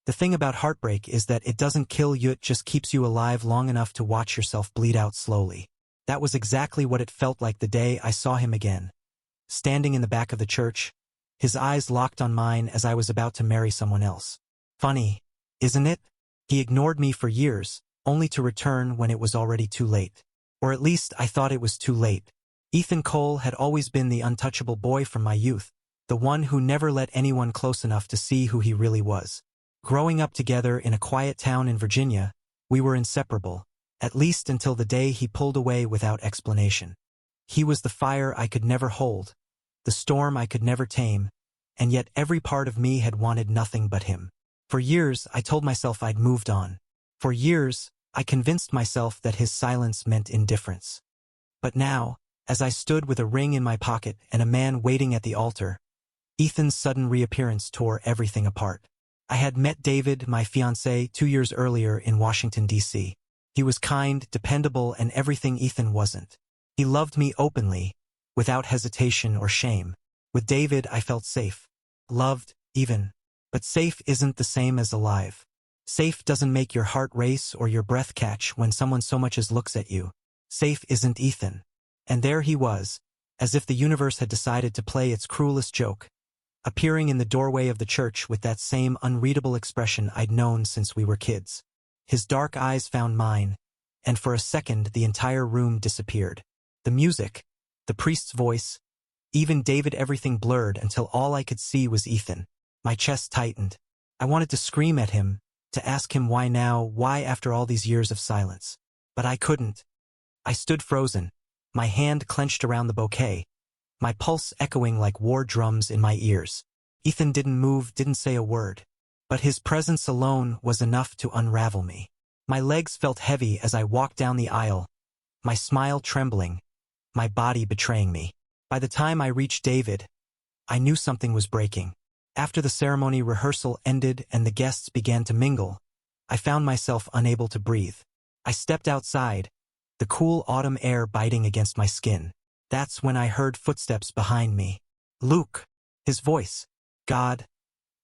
The thing about heartbreak is that it doesn't kill you, it just keeps you alive long enough to watch yourself bleed out slowly. That was exactly what it felt like the day I saw him again. Standing in the back of the church, his eyes locked on mine as I was about to marry someone else. Funny, isn't it? He ignored me for years, only to return when it was already too late. Or at least I thought it was too late. Ethan Cole had always been the untouchable boy from my youth, the one who never let anyone close enough to see who he really was. Growing up together in a quiet town in Virginia, we were inseparable, at least until the day he pulled away without explanation. He was the fire I could never hold, the storm I could never tame, and yet every part of me had wanted nothing but him. For years, I told myself I'd moved on. For years, I convinced myself that his silence meant indifference. But now, as I stood with a ring in my pocket and a man waiting at the altar, Ethan's sudden reappearance tore everything apart. I had met David, my fiancé, 2 years earlier in Washington, D.C. He was kind, dependable, and everything Ethan wasn't. He loved me openly, without hesitation or shame. With David, I felt safe. Loved, even. But safe isn't the same as alive. Safe doesn't make your heart race or your breath catch when someone so much as looks at you. Safe isn't Ethan. And there he was, as if the universe had decided to play its cruelest joke, appearing in the doorway of the church with that same unreadable expression I'd known since we were kids. His dark eyes found mine, and for a second the entire room disappeared. The music, the priest's voice, even David, everything blurred until all I could see was Ethan. My chest tightened. I wanted to scream at him, to ask him why now, why after all these years of silence. But I couldn't. I stood frozen, my hand clenched around the bouquet, my pulse echoing like war drums in my ears. Ethan didn't move, didn't say a word. But his presence alone was enough to unravel me. My legs felt heavy as I walked down the aisle, my smile trembling, my body betraying me. By the time I reached David, I knew something was breaking. After the ceremony rehearsal ended and the guests began to mingle, I found myself unable to breathe. I stepped outside, the cool autumn air biting against my skin. That's when I heard footsteps behind me. Luke. His voice. God.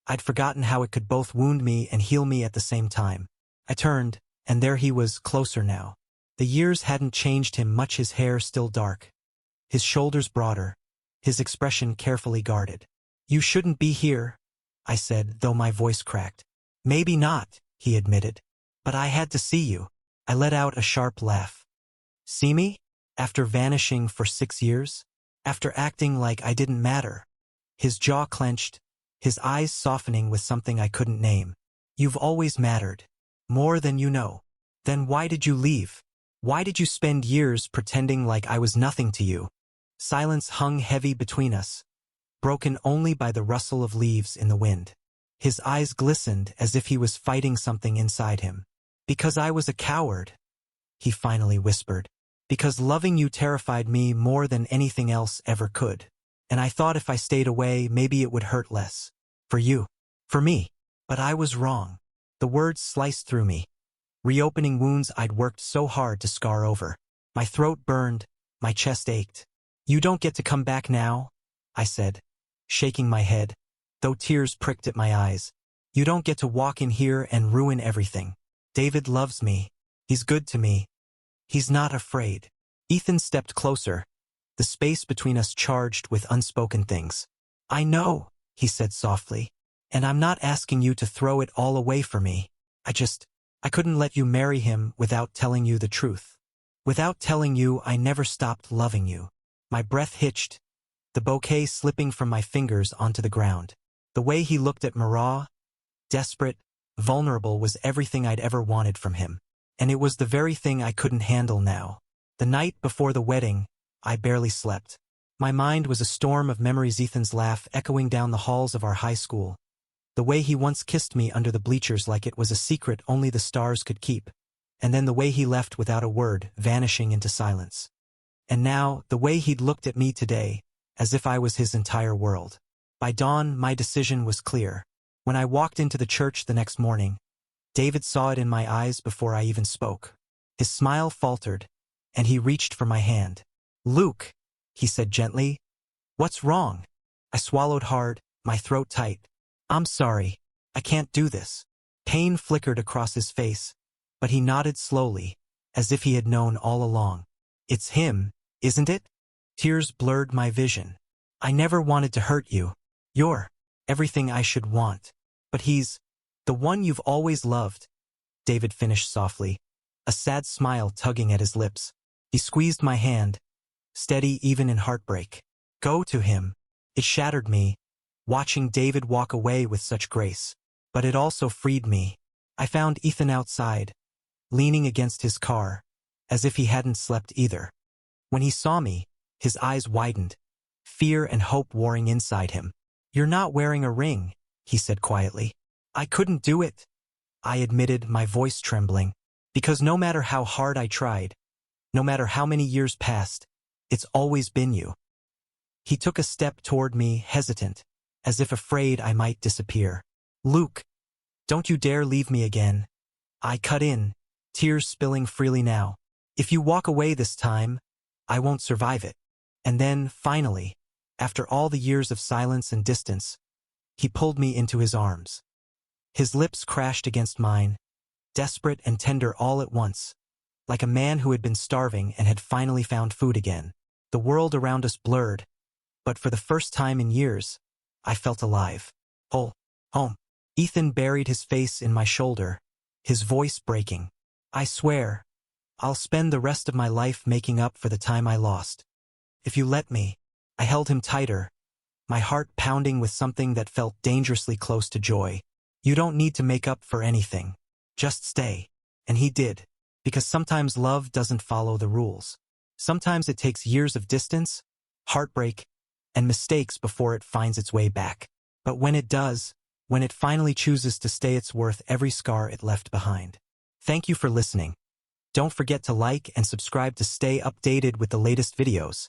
I'd forgotten how it could both wound me and heal me at the same time. I turned, and there he was, closer now. The years hadn't changed him much, his hair still dark, his shoulders broader, his expression carefully guarded. You shouldn't be here, I said, though my voice cracked. Maybe not, he admitted. But I had to see you. I let out a sharp laugh. See me? After vanishing for 6 years? After acting like I didn't matter? His jaw clenched, his eyes softening with something I couldn't name. You've always mattered. More than you know. Then why did you leave? Why did you spend years pretending like I was nothing to you? Silence hung heavy between us, broken only by the rustle of leaves in the wind. His eyes glistened as if he was fighting something inside him. Because I was a coward, he finally whispered. Because loving you terrified me more than anything else ever could. And I thought if I stayed away, maybe it would hurt less. For you. For me. But I was wrong. The words sliced through me, reopening wounds I'd worked so hard to scar over. My throat burned, my chest ached. You don't get to come back now, I said, shaking my head, though tears pricked at my eyes. You don't get to walk in here and ruin everything. David loves me. He's good to me. He's not afraid. Ethan stepped closer, the space between us charged with unspoken things. I know, he said softly, and I'm not asking you to throw it all away for me. I couldn't let you marry him without telling you the truth. Without telling you I never stopped loving you. My breath hitched, the bouquet slipping from my fingers onto the ground. The way he looked at Mara, desperate, vulnerable, was everything I'd ever wanted from him. And it was the very thing I couldn't handle now. The night before the wedding, I barely slept. My mind was a storm of memories. Ethan's laugh echoing down the halls of our high school. The way he once kissed me under the bleachers like it was a secret only the stars could keep. And then the way he left without a word, vanishing into silence. And now, the way he'd looked at me today, as if I was his entire world. By dawn, my decision was clear. When I walked into the church the next morning, David saw it in my eyes before I even spoke. His smile faltered, and he reached for my hand. Luke, he said gently. What's wrong? I swallowed hard, my throat tight. I'm sorry. I can't do this. Pain flickered across his face, but he nodded slowly, as if he had known all along. It's him, isn't it? Tears blurred my vision. I never wanted to hurt you. You're everything I should want. But he's the one you've always loved, David finished softly, a sad smile tugging at his lips. He squeezed my hand, steady even in heartbreak. Go to him. It shattered me, watching David walk away with such grace. But it also freed me. I found Ethan outside, leaning against his car, as if he hadn't slept either. When he saw me, his eyes widened, fear and hope warring inside him. You're not wearing a ring, he said quietly. I couldn't do it, I admitted, my voice trembling, because no matter how hard I tried, no matter how many years passed, it's always been you. He took a step toward me, hesitant, as if afraid I might disappear. Luke, don't you dare leave me again. I cut in, tears spilling freely now. If you walk away this time, I won't survive it. And then, finally, after all the years of silence and distance, he pulled me into his arms. His lips crashed against mine, desperate and tender all at once, like a man who had been starving and had finally found food again. The world around us blurred, but for the first time in years, I felt alive. Home. Ethan buried his face in my shoulder, his voice breaking. I swear, I'll spend the rest of my life making up for the time I lost. If you let me. I held him tighter, my heart pounding with something that felt dangerously close to joy. You don't need to make up for anything. Just stay. And he did, because sometimes love doesn't follow the rules. Sometimes it takes years of distance, heartbreak, and mistakes before it finds its way back. But when it does, when it finally chooses to stay, it's worth every scar it left behind. Thank you for listening. Don't forget to like and subscribe to stay updated with the latest videos.